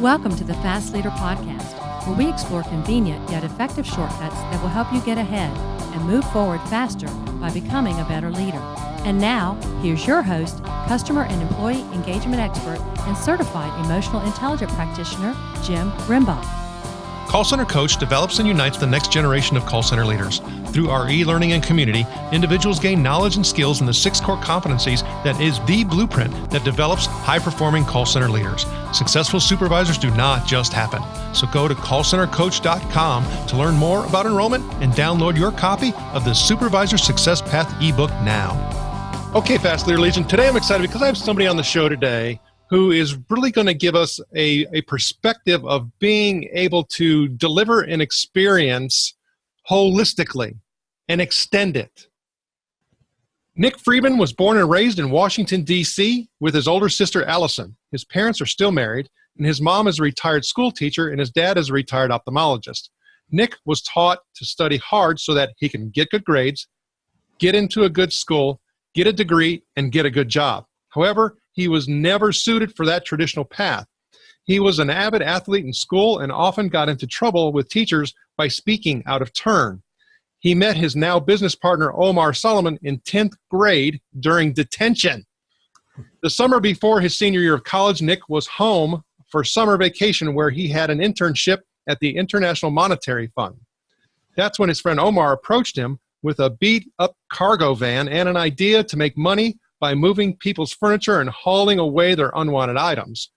Welcome to the Fast Leader Podcast, where we explore convenient yet effective shortcuts that will help you get ahead and move forward faster by becoming a better leader. And now, here's your host, customer and employee engagement expert, and certified emotional intelligence practitioner, Jim Rembach. Call Center Coach develops and unites the next generation of call center leaders. Through our e-learning and community, individuals gain knowledge and skills in the 6 core competencies that is the blueprint that develops high-performing call center leaders. Successful supervisors do not just happen. So go to callcentercoach.com to learn more about enrollment and download your copy of the Supervisor Success Path ebook now. Okay, Fast Leader Legion, today I'm excited because I have somebody on the show today who is really going to give us a perspective of being able to deliver an experience holistically and extend it. Nick Friedman was born and raised in Washington, D.C. with his older sister, Allison. His parents are still married, and his mom is a retired school teacher, and his dad is a retired ophthalmologist. Nick was taught to study hard so that he can get good grades, get into a good school, get a degree, and get a good job. However, he was never suited for that traditional path. He was an avid athlete in school and often got into trouble with teachers by speaking out of turn. He met his now business partner, Omar Solomon, in 10th grade during detention. The summer before his senior year of college, Nick was home for summer vacation where he had an internship at the International Monetary Fund. That's when his friend Omar approached him with a beat-up cargo van and an idea to make money by moving people's furniture and hauling away their unwanted items.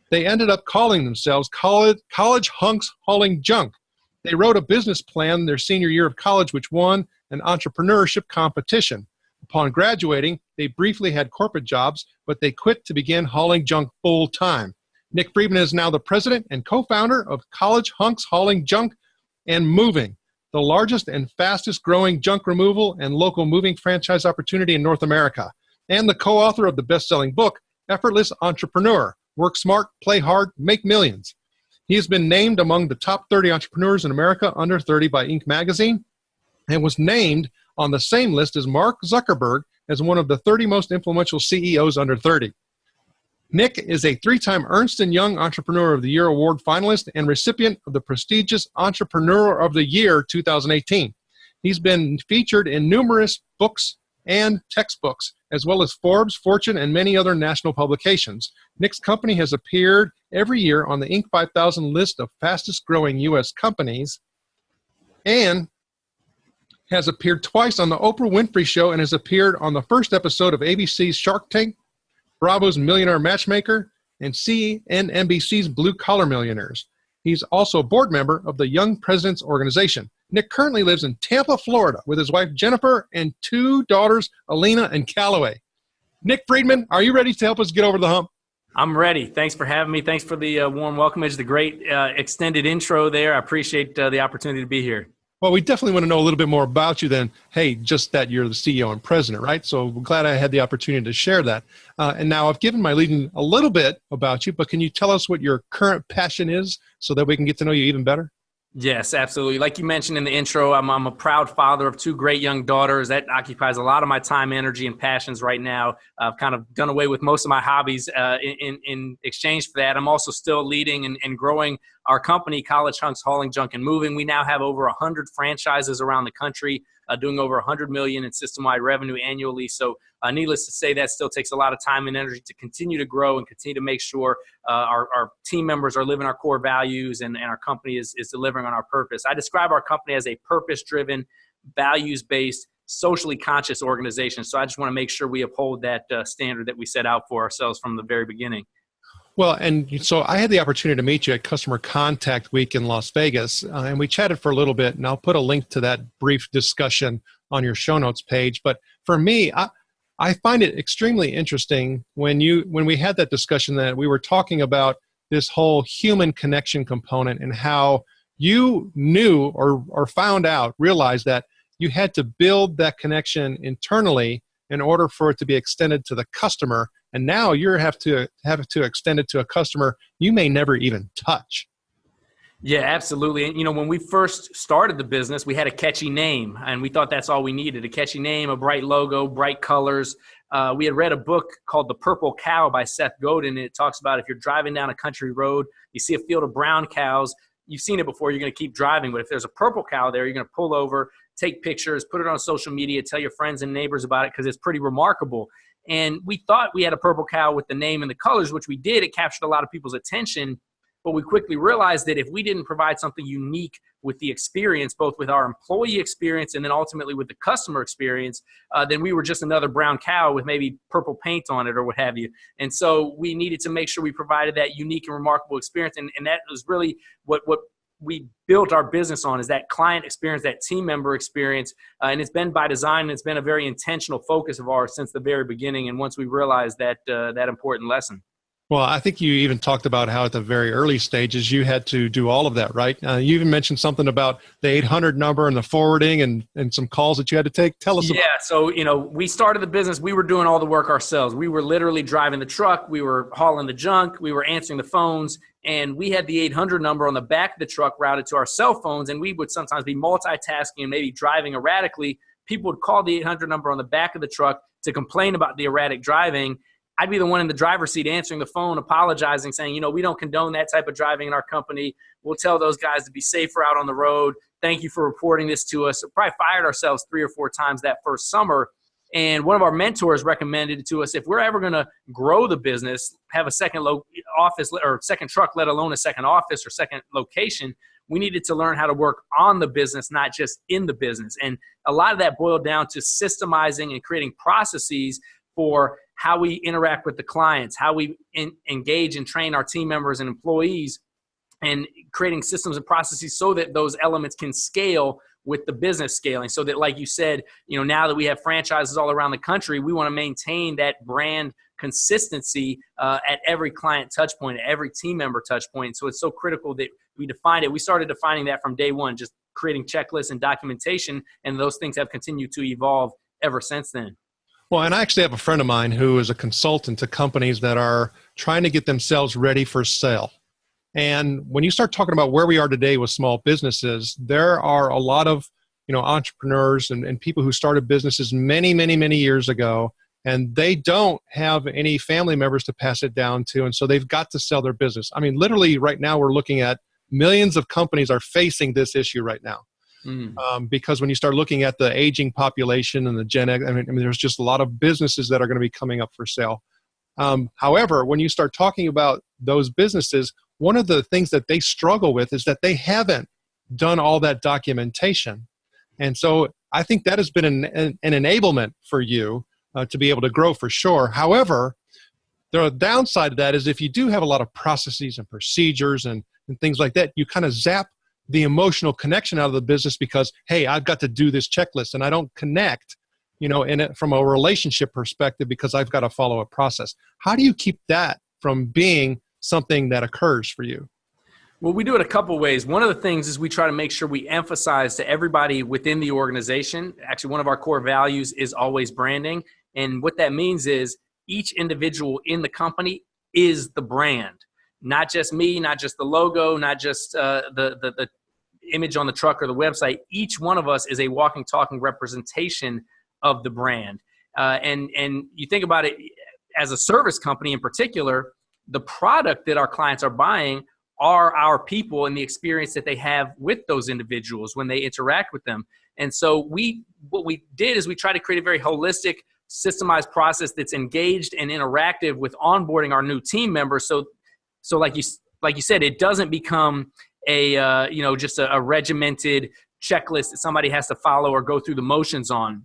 They ended up calling themselves College Hunks Hauling Junk. They wrote a business plan their senior year of college, which won an entrepreneurship competition. Upon graduating, they briefly had corporate jobs, but they quit to begin hauling junk full-time. Nick Friedman is now the president and co-founder of College Hunks Hauling Junk and Moving, the largest and fastest growing junk removal and local moving franchise opportunity in North America, and the co-author of the best-selling book, Effortless Entrepreneur, Work Smart, Play Hard, Make Millions. He has been named among the top 30 entrepreneurs in America under 30 by Inc. magazine and was named on the same list as Mark Zuckerberg as one of the 30 most influential CEOs under 30. Nick is a 3-time Ernst & Young Entrepreneur of the Year Award finalist and recipient of the prestigious Entrepreneur of the Year 2018. He's been featured in numerous books and textbooks, as well as Forbes, Fortune, and many other national publications. Nick's company has appeared every year on the Inc. 5000 list of fastest growing U.S. companies and has appeared twice on the Oprah Winfrey Show and has appeared on the first episode of ABC's Shark Tank, Bravo's Millionaire Matchmaker, and CNBC's Blue Collar Millionaires. He's also a board member of the Young Presidents Organization. Nick currently lives in Tampa, Florida, with his wife Jennifer and 2 daughters, Alina and Callaway. Nick Friedman, are you ready to help us get over the hump? I'm ready. Thanks for having me. Thanks for the warm welcome. It's the great extended intro there. I appreciate the opportunity to be here. Well, we definitely want to know a little bit more about you than, hey, just that you're the CEO and president, right? So we're glad I had the opportunity to share that. And now I've given my leading a little bit about you, but can you tell us what your current passion is so that we can get to know you even better? Yes, absolutely. Like you mentioned in the intro, I'm a proud father of 2 great young daughters. That occupies a lot of my time, energy, and passions right now. I've kind of done away with most of my hobbies in exchange for that. I'm also still leading and growing our company, College Hunks Hauling Junk and Moving. We now have over 100 franchises around the country, doing over $100 million in system-wide revenue annually. So needless to say, that still takes a lot of time and energy to continue to grow and continue to make sure our team members are living our core values and our company is delivering on our purpose. I describe our company as a purpose-driven, values-based, socially conscious organization. So I just want to make sure we uphold that standard that we set out for ourselves from the very beginning. Well, and so I had the opportunity to meet you at Customer Contact Week in Las Vegas, and we chatted for a little bit, and I'll put a link to that brief discussion on your show notes page. But for me, I find it extremely interesting when we had that discussion that we were talking about this whole human connection component and how you knew or realized that you had to build that connection internally in order for it to be extended to the customer. And now you have to extend it to a customer you may never even touch. Yeah, absolutely. And, when we first started the business, we had a catchy name, and we thought that's all we needed, a catchy name, a bright logo, bright colors, we had read a book called The Purple Cow by Seth Godin, and it talks about if you're driving down a country road, you see a field of brown cows, you've seen it before, you're going to keep driving. But if there's a purple cow there, you're going to pull over, take pictures, put it on social media, tell your friends and neighbors about it because it's pretty remarkable. And we thought we had a purple cow with the name and the colors, which we did. It captured a lot of people's attention. But we quickly realized that if we didn't provide something unique with the experience, both with our employee experience and then ultimately with the customer experience, then we were just another brown cow with maybe purple paint on it or what have you. And so we needed to make sure we provided that unique and remarkable experience. And that was really what we built our business on, is that client experience, that team member experience. And it's been by design, and it's been a very intentional focus of ours since the very beginning. And once we realized that important lesson. Well, I think you even talked about how at the very early stages you had to do all of that, right? You even mentioned something about the 800 number and the forwarding and some calls that you had to take. Tell us about. Yeah, so, we started the business. We were doing all the work ourselves. We were literally driving the truck. We were hauling the junk. We were answering the phones. And we had the 800 number on the back of the truck routed to our cell phones. And we would sometimes be multitasking and maybe driving erratically. People would call the 800 number on the back of the truck to complain about the erratic driving. I'd be the one in the driver's seat answering the phone, apologizing, saying, we don't condone that type of driving in our company. We'll tell those guys to be safer out on the road. Thank you for reporting this to us. So probably fired ourselves 3 or 4 times that first summer. And one of our mentors recommended it to us, if we're ever going to grow the business, have a second office or second truck, let alone a second office or second location, we needed to learn how to work on the business, not just in the business. And a lot of that boiled down to systemizing and creating processes for how we interact with the clients, how we engage and train our team members and employees, and creating systems and processes so that those elements can scale with the business scaling. So that, like you said, now that we have franchises all around the country, we want to maintain that brand consistency at every client touch point, at every team member touch point. So it's so critical that we define it. We started defining that from day one, just creating checklists and documentation, and those things have continued to evolve ever since then. Well, and I actually have a friend of mine who is a consultant to companies that are trying to get themselves ready for sale. And when you start talking about where we are today with small businesses, there are a lot of entrepreneurs and people who started businesses many, many, many years ago, and they don't have any family members to pass it down to, and so they've got to sell their business. I mean, literally right now we're looking at millions of companies are facing this issue right now. Because when you start looking at the aging population and the Gen X, I mean, there's just a lot of businesses that are going to be coming up for sale. However, when you start talking about those businesses, one of the things that they struggle with is that they haven't done all that documentation. And so I think that has been an enablement for you to be able to grow for sure. However, the downside of that is if you do have a lot of processes and procedures and things like that, you kind of zap the emotional connection out of the business because, hey, I've got to do this checklist and I don't connect, in it from a relationship perspective because I've got to follow a process. How do you keep that from being something that occurs for you? Well, we do it a couple ways. One of the things is we try to make sure we emphasize to everybody within the organization. Actually, one of our core values is always branding. And what that means is each individual in the company is the brand. Not just me, not just the logo, not just the image on the truck or the website. Each one of us is a walking, talking representation of the brand. And you think about it as a service company in particular, the product that our clients are buying are our people and the experience that they have with those individuals when they interact with them. And so what we did is we tried to create a very holistic, systemized process that's engaged and interactive with onboarding our new team members. So like you said, it doesn't become just a regimented checklist that somebody has to follow or go through the motions on.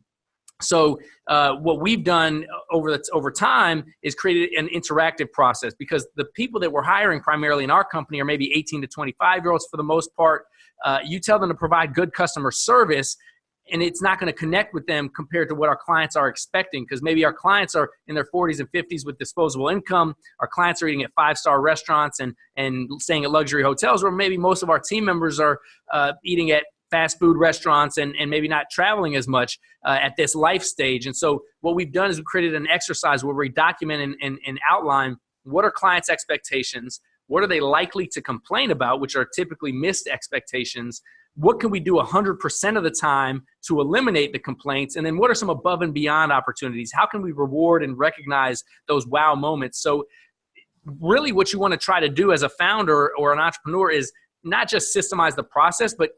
So what we've done over time is created an interactive process because the people that we're hiring primarily in our company are maybe 18 to 25-year-olds for the most part. You tell them to provide good customer service, and it's not going to connect with them compared to what our clients are expecting because maybe our clients are in their 40s and 50s with disposable income. Our clients are eating at 5-star restaurants and staying at luxury hotels, or maybe most of our team members are eating at fast food restaurants and maybe not traveling as much at this life stage. And so what we've done is we created an exercise where we document and outline what are clients' expectations, what are they likely to complain about, which are typically missed expectations, what can we do 100% of the time to eliminate the complaints? And then what are some above and beyond opportunities? How can we reward and recognize those wow moments? So really what you want to try to do as a founder or an entrepreneur is not just systemize the process, but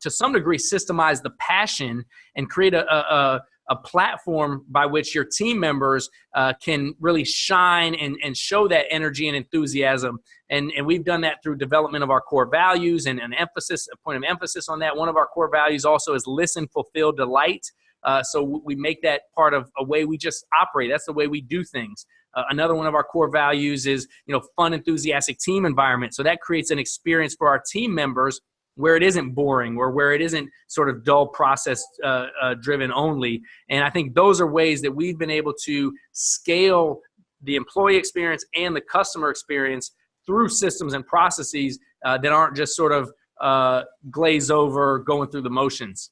to some degree systemize the passion and create a platform by which your team members can really shine and show that energy and enthusiasm. And we've done that through development of our core values and a point of emphasis on that. One of our core values also is listen, fulfill, delight. So we make that part of a way we just operate. That's the way we do things. Another one of our core values is, fun, enthusiastic team environment. So that creates an experience for our team members where it isn't boring or where it isn't sort of dull process driven only. And I think those are ways that we've been able to scale the employee experience and the customer experience through systems and processes that aren't just sort of glaze over going through the motions.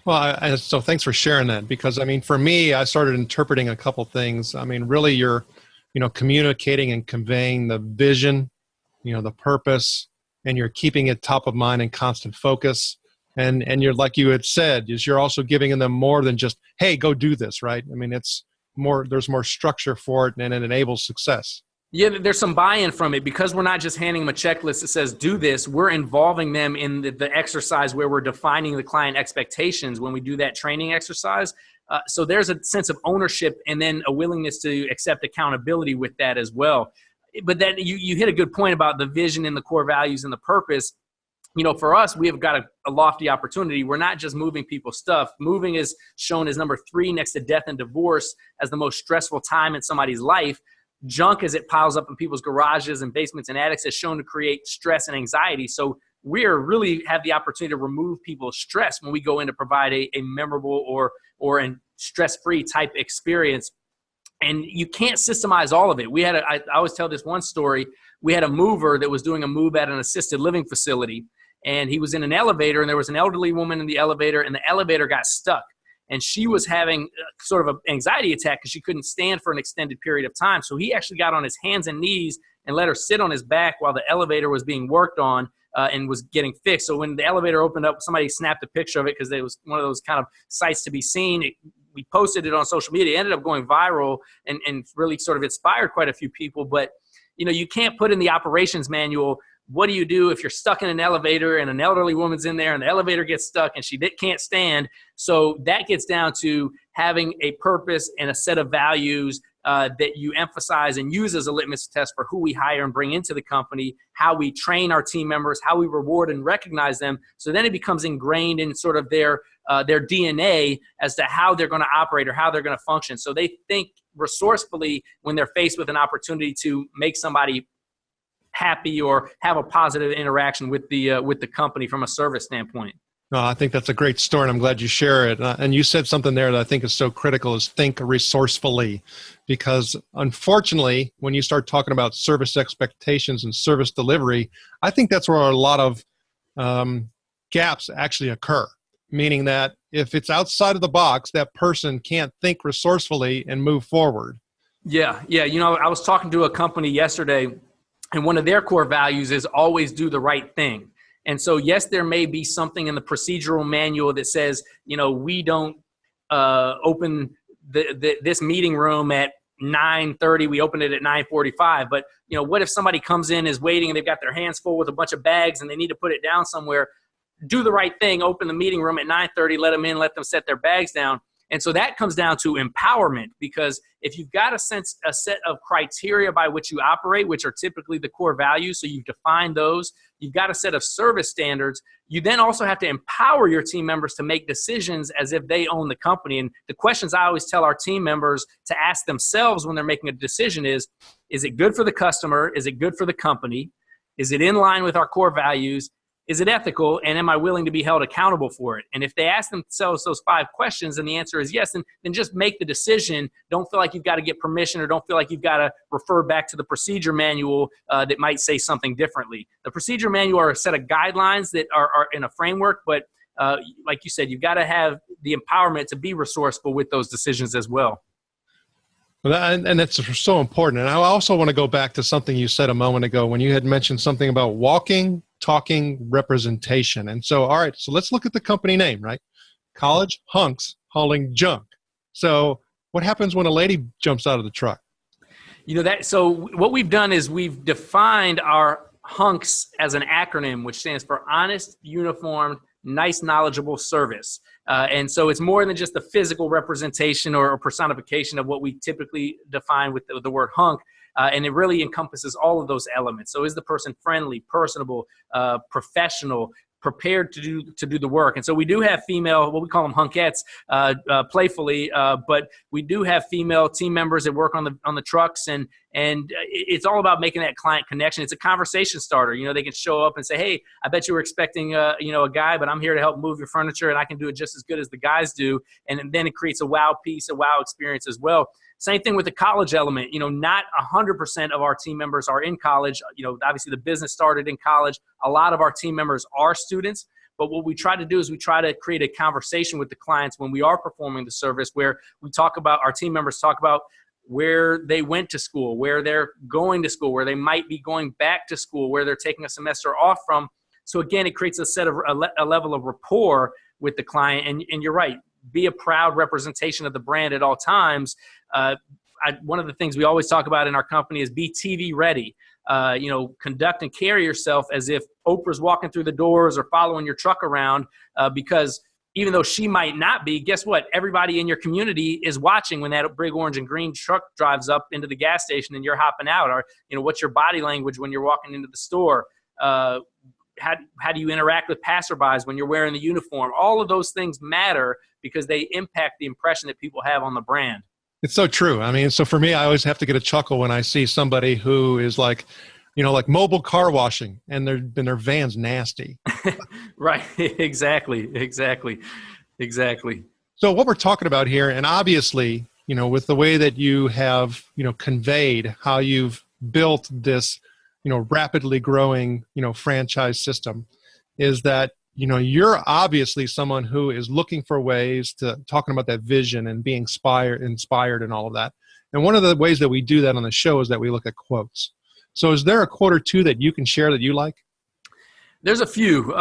Well, so thanks for sharing that, because for me, I started interpreting a couple things. Really you're, communicating and conveying the vision, the purpose, and you're keeping it top of mind and constant focus. And you're, like you had said, is you're also giving them more than just, hey, go do this, right? It's more, there's more structure for it, and it enables success. Yeah, there's some buy-in from it because we're not just handing them a checklist that says do this. We're involving them in the exercise where we're defining the client expectations when we do that training exercise. So there's a sense of ownership and then a willingness to accept accountability with that as well. But then you hit a good point about the vision and the core values and the purpose. For us, we have got a lofty opportunity. We're not just moving people's stuff. Moving is shown as number 3 next to death and divorce as the most stressful time in somebody's life. Junk, as it piles up in people's garages and basements and attics, is shown to create stress and anxiety. So we really have the opportunity to remove people's stress when we go in to provide a memorable or a stress-free type experience. And you can't systemize all of it. I always tell this one story. We had a mover that was doing a move at an assisted living facility, and he was in an elevator, and there was an elderly woman in the elevator, and the elevator got stuck. And she was having sort of an anxiety attack because she couldn't stand for an extended period of time. So he actually got on his hands and knees and let her sit on his back while the elevator was being worked on and was getting fixed. So when the elevator opened up, somebody snapped a picture of it because it was one of those kind of sights to be seen. We posted it on social media. It ended up going viral and really sort of inspired quite a few people. But, you can't put in the operations manual, what do you do if you're stuck in an elevator and an elderly woman's in there and the elevator gets stuck and she can't stand? So that gets down to having a purpose and a set of values that you emphasize and use as a litmus test for who we hire and bring into the company, how we train our team members, how we reward and recognize them. So then it becomes ingrained in sort of their DNA as to how they're going to operate or how they're going to function. So they think resourcefully when they're faced with an opportunity to make somebody happy or have a positive interaction with the company from a service standpoint. No, I think that's a great story, and I'm glad you share it. And you said something there that I think is so critical, is think resourcefully. Because unfortunately, when you start talking about service expectations and service delivery, I think that's where a lot of gaps actually occur. Meaning that if it's outside of the box, that person can't think resourcefully and move forward. Yeah. I was talking to a company yesterday, and one of their core values is always do the right thing. And so, yes, there may be something in the procedural manual that says, we don't open this meeting room at 9:30. We open it at 9:45. But, what if somebody comes in, is waiting, and they've got their hands full with a bunch of bags and they need to put it down somewhere? Do the right thing. Open the meeting room at 9:30. Let them in. Let them set their bags down. And so that comes down to empowerment, because if you've got a set of criteria by which you operate, which are typically the core values, so you've defined those, you've got a set of service standards, you then also have to empower your team members to make decisions as if they own the company. And the questions I always tell our team members to ask themselves when they're making a decision is it good for the customer? Is it good for the company? Is it in line with our core values? Is it ethical, and am I willing to be held accountable for it? And if they ask themselves those 5 questions and the answer is yes, then just make the decision. Don't feel like you've got to get permission, or don't feel like you've got to refer back to the procedure manual that might say something differently. The procedure manual are a set of guidelines that are in a framework, but like you said, you've got to have the empowerment to be resourceful with those decisions as well. And that's so important. And I also want to go back to something you said a moment ago when you had mentioned something about walking talking representation. And so, all right, so let's look at the company name, right? College Hunks hauling junk. So what happens when a lady jumps out of the truck? So what we've done is we've defined our Hunks as an acronym, which stands for honest, uniformed, nice, knowledgeable service. And so it's more than just the physical representation or personification of what we typically define with the word hunk. And it really encompasses all of those elements. So is the person friendly, personable, professional, prepared to do the work? And so we do have female, what we call them hunkettes, playfully, but we do have female team members that work on the trucks, and it's all about making that client connection. It's a conversation starter. They can show up and say, hey, I bet you were expecting a guy, but I'm here to help move your furniture, and I can do it just as good as the guys do. And then it creates a wow piece, a wow experience as well. Same thing with the college element. Not 100% of our team members are in college. Obviously the business started in college. A lot of our team members are students. But what we try to do is we try to create a conversation with the clients when we are performing the service, where our team members talk about where they went to school, where they're going to school, where they might be going back to school, where they're taking a semester off from. So again, it creates a level of rapport with the client. And you're right. Be a proud representation of the brand at all times. One of the things we always talk about in our company is be TV ready. Conduct and carry yourself as if Oprah's walking through the doors or following your truck around, because even though she might not be, guess what? Everybody in your community is watching when that big orange and green truck drives up into the gas station and you're hopping out. Or, what's your body language when you're walking into the store? How do you interact with passerbys when you're wearing the uniform? All of those things matter because they impact the impression that people have on the brand. It's so true. I mean, so for me, I always have to get a chuckle when I see somebody who is like mobile car washing and their van's nasty. Right. Exactly. So what we're talking about here, and obviously, with the way that you have, conveyed how you've built this, rapidly growing, franchise system, is that, you're obviously someone who is looking for ways to talking about that vision and being inspired and all of that. And one of the ways that we do that on the show is that we look at quotes. So is there a quote or two that you can share that you like? There's a few.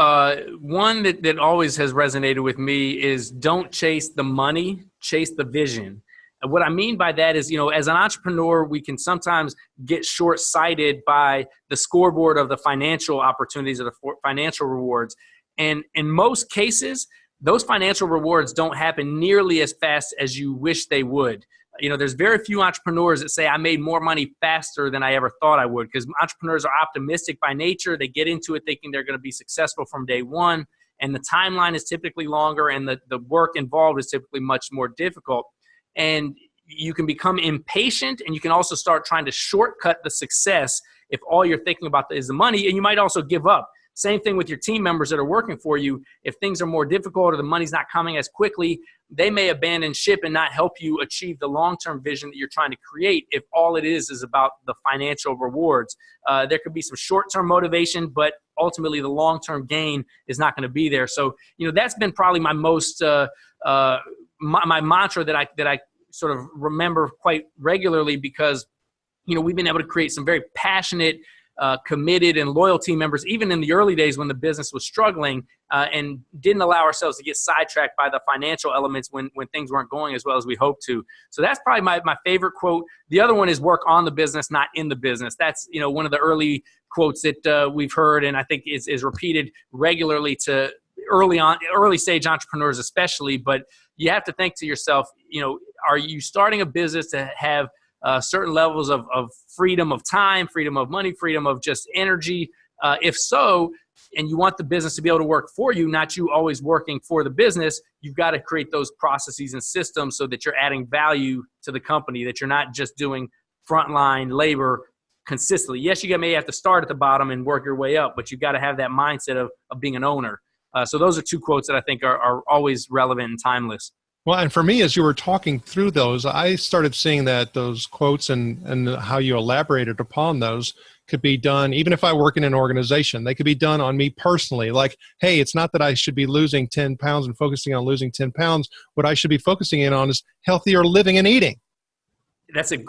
One that always has resonated with me is don't chase the money, chase the vision. And what I mean by that is, as an entrepreneur, we can sometimes get short-sighted by the scoreboard of the financial opportunities or the financial rewards. And in most cases, those financial rewards don't happen nearly as fast as you wish they would. There's very few entrepreneurs that say I made more money faster than I ever thought I would, because entrepreneurs are optimistic by nature. They get into it thinking they're going to be successful from day one, and the timeline is typically longer, and the work involved is typically much more difficult. And you can become impatient, and you can also start trying to shortcut the success if all you're thinking about is the money, and you might also give up. Same thing with your team members that are working for you. If things are more difficult or the money's not coming as quickly, they may abandon ship and not help you achieve the long-term vision that you're trying to create if all it is about the financial rewards. There could be some short-term motivation, but ultimately the long-term gain is not going to be there. So, that's been probably my most my mantra that I sort of remember quite regularly, because, we've been able to create some very passionate, committed and loyal team members, even in the early days when the business was struggling, and didn't allow ourselves to get sidetracked by the financial elements when things weren't going as well as we hoped to. So that's probably my favorite quote. The other one is work on the business, not in the business. That's, one of the early quotes that we've heard, and I think is repeated regularly to early stage entrepreneurs especially. But you have to think to yourself, are you starting a business to have certain levels of freedom of time, freedom of money, freedom of just energy? If so, and you want the business to be able to work for you, not you always working for the business, you've got to create those processes and systems so that you're adding value to the company, that you're not just doing frontline labor consistently. Yes, you may have to start at the bottom and work your way up, but you've got to have that mindset of being an owner. So those are two quotes that I think are always relevant and timeless. Well, and for me, as you were talking through those, I started seeing that those quotes and how you elaborated upon those could be done, even if I work in an organization, they could be done on me personally. Like, hey, it's not that I should be losing 10 pounds and focusing on losing 10 pounds. What I should be focusing in on is healthier living and eating. That's a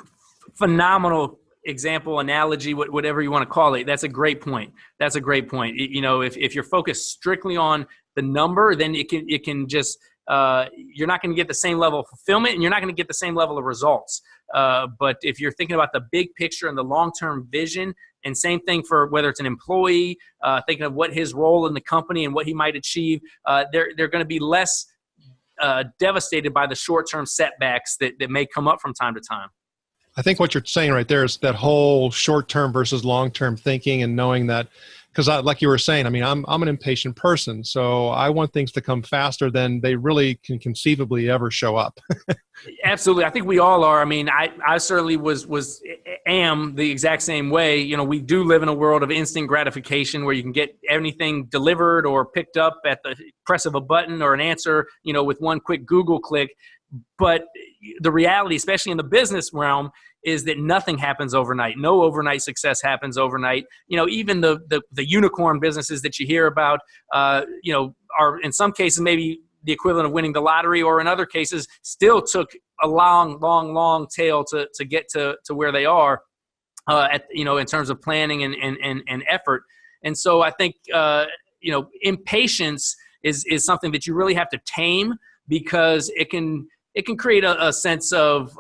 phenomenal example, analogy, whatever you want to call it. That's a great point. That's a great point. If you're focused strictly on the number, then it can just, you're not going to get the same level of fulfillment, and you're not going to get the same level of results. But if you're thinking about the big picture and the long-term vision, and same thing for whether it's an employee, thinking of what his role in the company and what he might achieve, they're going to be less devastated by the short-term setbacks that may come up from time to time. I think what you're saying right there is that whole short-term versus long-term thinking, and knowing that, because like you were saying, I mean, I'm an impatient person, so I want things to come faster than they really can conceivably ever show up. Absolutely. I think we all are. I mean, I certainly am the exact same way. We do live in a world of instant gratification where you can get anything delivered or picked up at the press of a button, or an answer, with one quick Google click. But the reality, especially in the business realm, is that nothing happens overnight. No overnight success happens overnight. Even the unicorn businesses that you hear about, are in some cases maybe the equivalent of winning the lottery, or in other cases still took a long tail to get to where they are, in terms of planning and effort. And so I think, impatience is something that you really have to tame, because it can create a sense of,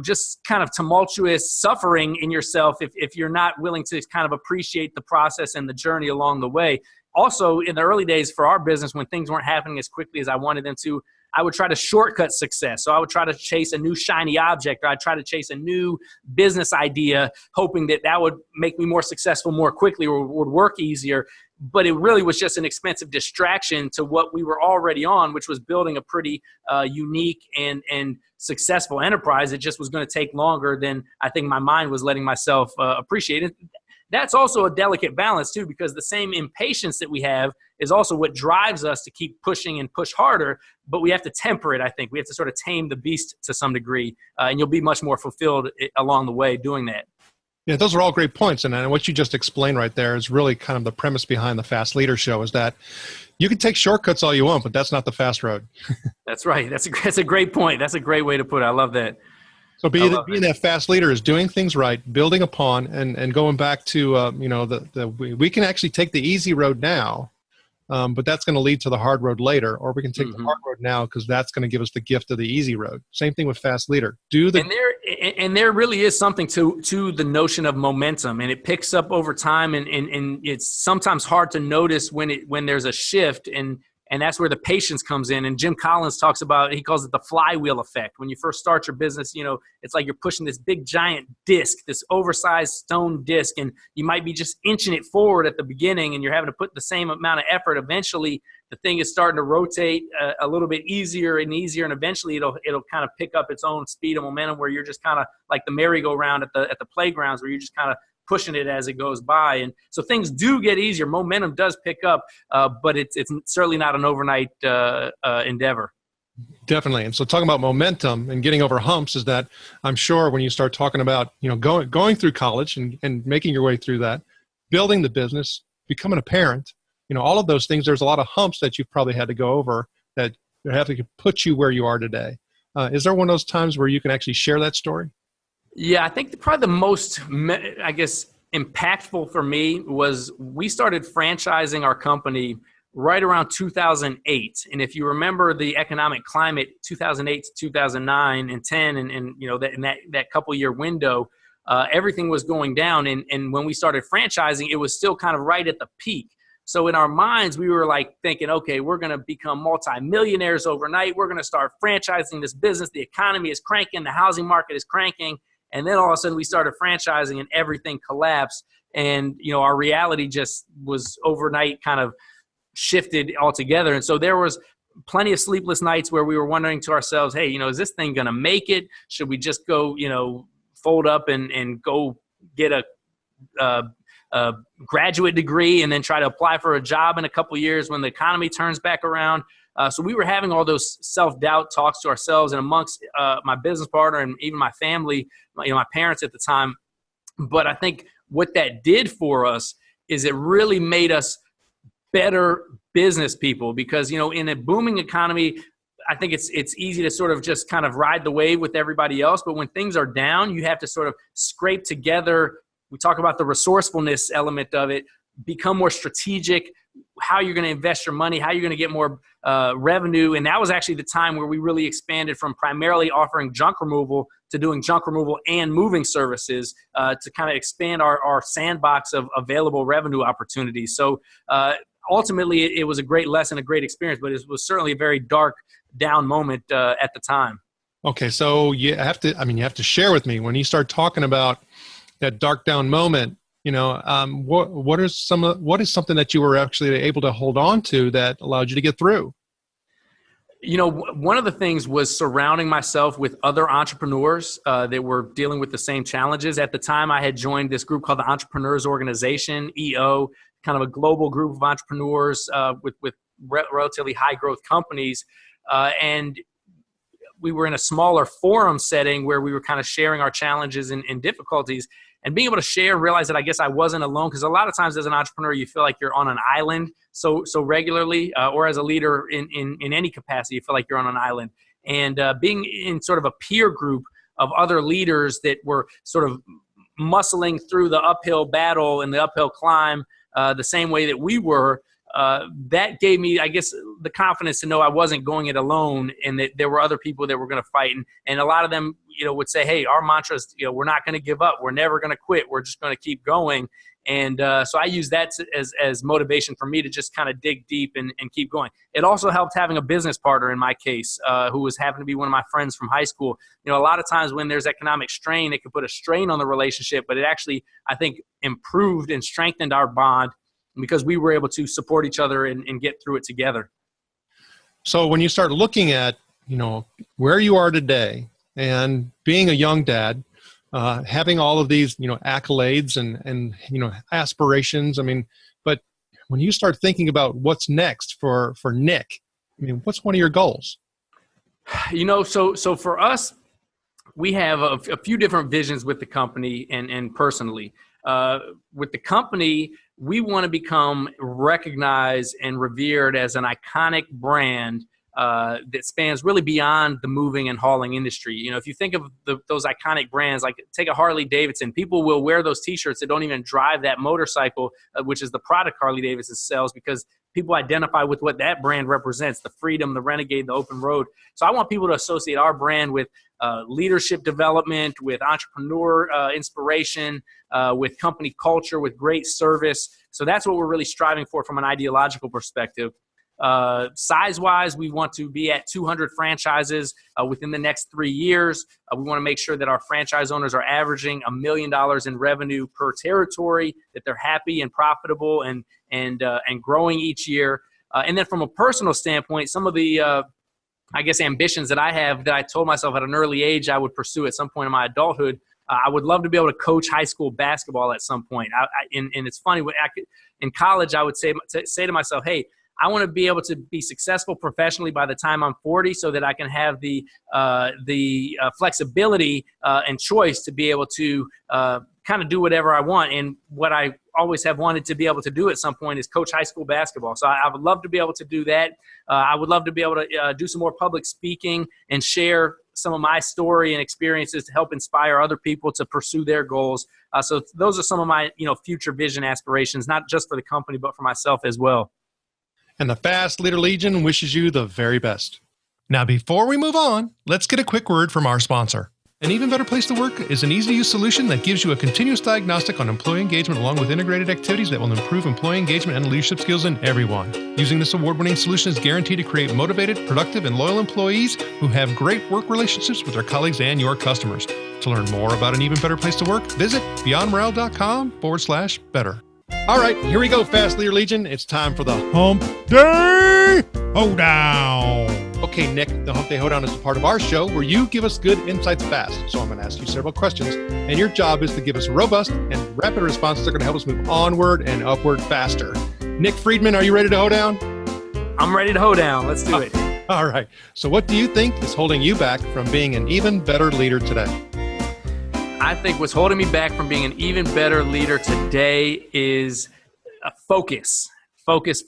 just kind of tumultuous suffering in yourself if you're not willing to kind of appreciate the process and the journey along the way. Also, in the early days for our business, when things weren't happening as quickly as I wanted them to, I would try to shortcut success. So I would try to chase a new shiny object, or I'd try to chase a new business idea, hoping that would make me more successful more quickly, or would work easier. But it really was just an expensive distraction to what we were already on, which was building a pretty unique and successful enterprise. It just was going to take longer than I think my mind was letting myself appreciate it. That's also a delicate balance too, because the same impatience that we have is also what drives us to keep pushing and push harder, but we have to temper it. I think we have to sort of tame the beast to some degree, and you'll be much more fulfilled along the way doing that. Yeah, those are all great points. And what you just explained right there is really kind of the premise behind the Fast Leader Show, is that you can take shortcuts all you want, but that's not the fast road. That's right. That's a great point. That's a great way to put it. I love that. So being that fast leader is doing things right, building upon, and going back to, we can actually take the easy road now, but that's going to lead to the hard road later, or we can take the hard road now, because that's going to give us the gift of the easy road. Same thing with fast leader. And there really is something to the notion of momentum, and it picks up over time, and it's sometimes hard to notice when there's a shift, and that's where the patience comes in. And Jim Collins talks about, he calls it the flywheel effect. When you first start your business, it's like you're pushing this big giant disc, this oversized stone disc, and you might be just inching it forward at the beginning, and you're having to put the same amount of effort. Eventually, the thing is starting to rotate a little bit easier and easier, and eventually it'll kind of pick up its own speed and momentum, where you're just kind of like the merry-go-round at the playgrounds, where you're just kind of pushing it as it goes by. And so things do get easier. Momentum does pick up, but it's certainly not an overnight endeavor. Definitely. And so talking about momentum and getting over humps is that, I'm sure when you start talking about, going through college and making your way through that, building the business, becoming a parent, all of those things, there's a lot of humps that you've probably had to go over that have to put you where you are today. Is there one of those times where you can actually share that story? Yeah, I think probably the most, impactful for me was we started franchising our company right around 2008. And if you remember the economic climate, 2008 to 2009 and 10, and in that couple year window, everything was going down. And when we started franchising, it was still kind of right at the peak. So in our minds, we were like thinking, okay, we're going to become multimillionaires overnight. We're going to start franchising this business. The economy is cranking. The housing market is cranking. And then all of a sudden we started franchising and everything collapsed. And, our reality just was overnight kind of shifted altogether. And so there was plenty of sleepless nights where we were wondering to ourselves, hey, is this thing going to make it? Should we just go, fold up and go get a graduate degree and then try to apply for a job in a couple of years when the economy turns back around? So we were having all those self-doubt talks to ourselves and amongst my business partner and even my family, my parents at the time. But I think what that did for us is it really made us better business people, because, in a booming economy, I think it's easy to sort of just kind of ride the wave with everybody else. But when things are down, you have to sort of scrape together. We talk about the resourcefulness element of it, become more strategic, how you're going to invest your money, how you're going to get more revenue. And that was actually the time where we really expanded from primarily offering junk removal to doing junk removal and moving services to kind of expand our sandbox of available revenue opportunities. So ultimately, it was a great lesson, a great experience, but it was certainly a very dark down moment at the time. Okay, so you have to share with me when you start talking about that dark down moment. What is something that you were actually able to hold on to that allowed you to get through? One of the things was surrounding myself with other entrepreneurs that were dealing with the same challenges. At the time, I had joined this group called the Entrepreneurs Organization, EO, kind of a global group of entrepreneurs with relatively high growth companies. And we were in a smaller forum setting where we were kind of sharing our challenges and difficulties. And being able to share and realize that I guess I wasn't alone, because a lot of times as an entrepreneur, you feel like you're on an island so regularly, or as a leader in any capacity, you feel like you're on an island. And being in sort of a peer group of other leaders that were sort of muscling through the uphill battle and the uphill climb the same way that we were, that gave me, I guess, the confidence to know I wasn't going it alone and that there were other people that were going to fight. And a lot of them, would say, hey, our mantra is, we're not going to give up. We're never going to quit. We're just going to keep going. And so I use that as motivation for me to just kind of dig deep and keep going. It also helped having a business partner in my case, who was happened to be one of my friends from high school. A lot of times when there's economic strain, it can put a strain on the relationship, but it actually, I think, improved and strengthened our bond because we were able to support each other and get through it together. So when you start looking at, where you are today and being a young dad, having all of these, accolades and aspirations, but when you start thinking about what's next for Nick, what's one of your goals? So for us, we have a few different visions with the company and personally. With the company, we want to become recognized and revered as an iconic brand that spans really beyond the moving and hauling industry. If you think of those iconic brands, like take a Harley Davidson, people will wear those t-shirts that don't even drive that motorcycle, which is the product Harley Davidson sells, because people identify with what that brand represents, the freedom, the renegade, the open road. So I want people to associate our brand with leadership development, with entrepreneur inspiration, with company culture, with great service. So that's what we're really striving for from an ideological perspective. Size-wise, we want to be at 200 franchises within the next 3 years. We want to make sure that our franchise owners are averaging $1 million in revenue per territory, that they're happy and profitable and growing each year. And then from a personal standpoint, some of the ambitions that I have that I told myself at an early age I would pursue at some point in my adulthood. I would love to be able to coach high school basketball at some point. And it's funny, in college, I would say to myself, hey, I want to be able to be successful professionally by the time I'm 40 so that I can have the flexibility and choice to be able to kind of do whatever I want. And what I always have wanted to be able to do at some point is coach high school basketball. So I would love to be able to do that. I would love to be able to do some more public speaking and share some of my story and experiences to help inspire other people to pursue their goals. So those are some of my future vision aspirations, not just for the company, but for myself as well. And the Fast Leader Legion wishes you the very best. Now, before we move on, let's get a quick word from our sponsor. An Even Better Place to Work is an easy-to-use solution that gives you a continuous diagnostic on employee engagement along with integrated activities that will improve employee engagement and leadership skills in everyone. Using this award-winning solution is guaranteed to create motivated, productive, and loyal employees who have great work relationships with their colleagues and your customers. To learn more about An Even Better Place to Work, visit beyondmorale.com/better. All right, here we go, Fast Leader Legion. It's time for the Hump Day Hoedown. Okay, Nick, the Hump Day Hoedown is a part of our show where you give us good insights fast. So I'm going to ask you several questions, and your job is to give us robust and rapid responses that are going to help us move onward and upward faster. Nick Friedman, are you ready to hoe down? I'm ready to hoe down. Let's do it. All right. So what do you think is holding you back from being an even better leader today? I think what's holding me back from being an even better leader today is focus. Focus.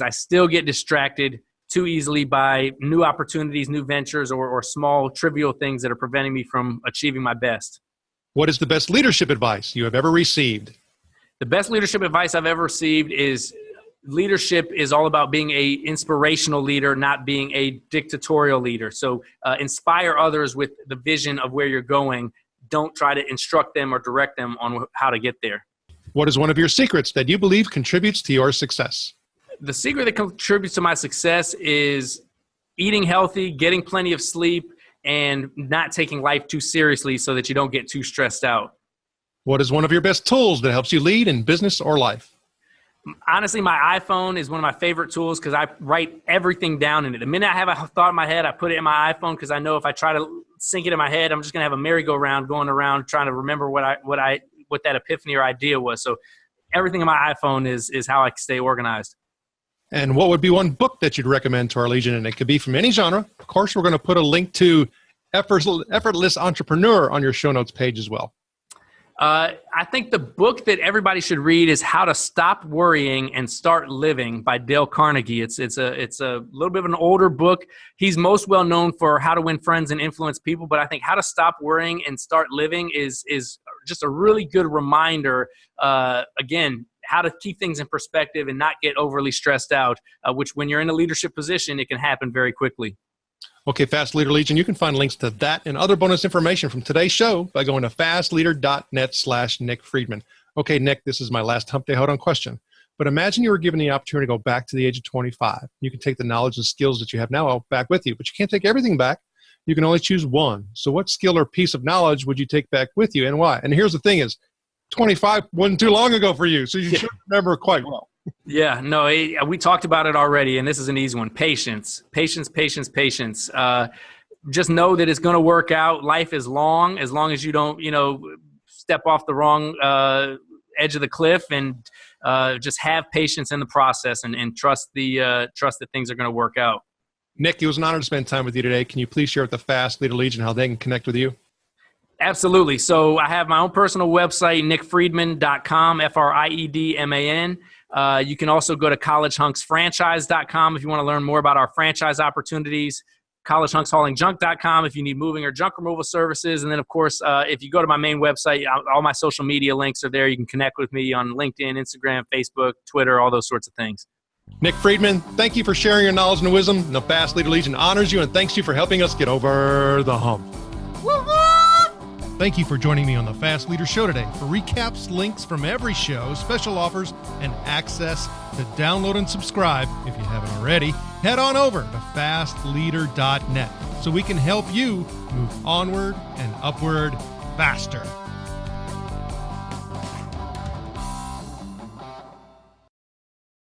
I still get distracted too easily by new opportunities, new ventures, or small trivial things that are preventing me from achieving my best. What is the best leadership advice you have ever received? The best leadership advice I've ever received is leadership is all about being a inspirational leader, not being a dictatorial leader. So inspire others with the vision of where you're going. Don't try to instruct them or direct them on how to get there. What is one of your secrets that you believe contributes to your success? The secret that contributes to my success is eating healthy, getting plenty of sleep, and not taking life too seriously so that you don't get too stressed out. What is one of your best tools that helps you lead in business or life? Honestly, my iPhone is one of my favorite tools because I write everything down in it. The minute I have a thought in my head, I put it in my iPhone because I know if I try to sink it in my head, I'm just going to have a merry-go-round going around trying to remember what that epiphany or idea was. So everything in my iPhone is how I stay organized. And what would be one book that you'd recommend to our Legion? And it could be from any genre. Of course, we're going to put a link to Effortless Entrepreneur on your show notes page as well. I think the book that everybody should read is How to Stop Worrying and Start Living by Dale Carnegie. It's a little bit of an older book. He's most well known for How to Win Friends and Influence People, but I think How to Stop Worrying and Start Living is just a really good reminder, again, how to keep things in perspective and not get overly stressed out, which when you're in a leadership position, it can happen very quickly. Okay, Fast Leader Legion, you can find links to that and other bonus information from today's show by going to fastleader.net/Nick Friedman. Okay, Nick, this is my last hump day hold on question. But imagine you were given the opportunity to go back to the age of 25. You can take the knowledge and skills that you have now back with you, but you can't take everything back. You can only choose one. So what skill or piece of knowledge would you take back with you and why? And here's the thing is, 25 wasn't too long ago for you, so you should remember quite well. Yeah, no, we talked about it already, and this is an easy one. Patience. Just know that it's going to work out. Life is long as you don't, step off the wrong edge of the cliff, and just have patience in the process and trust that things are going to work out. Nick, it was an honor to spend time with you today. Can you please share with the Fast Leader Legion how they can connect with you? Absolutely. So I have my own personal website, nickfriedman.com, Friedman. You can also go to collegehunksfranchise.com if you want to learn more about our franchise opportunities, collegehunkshaulingJunk.com if you need moving or junk removal services. And then, of course, if you go to my main website, all my social media links are there. You can connect with me on LinkedIn, Instagram, Facebook, Twitter, all those sorts of things. Nick Friedman, thank you for sharing your knowledge and wisdom. The Fast Leader Legion honors you and thanks you for helping us get over the hump. Thank you for joining me on the Fast Leader Show today. For recaps, links from every show, special offers, and access to download and subscribe, if you haven't already, head on over to fastleader.net so we can help you move onward and upward faster.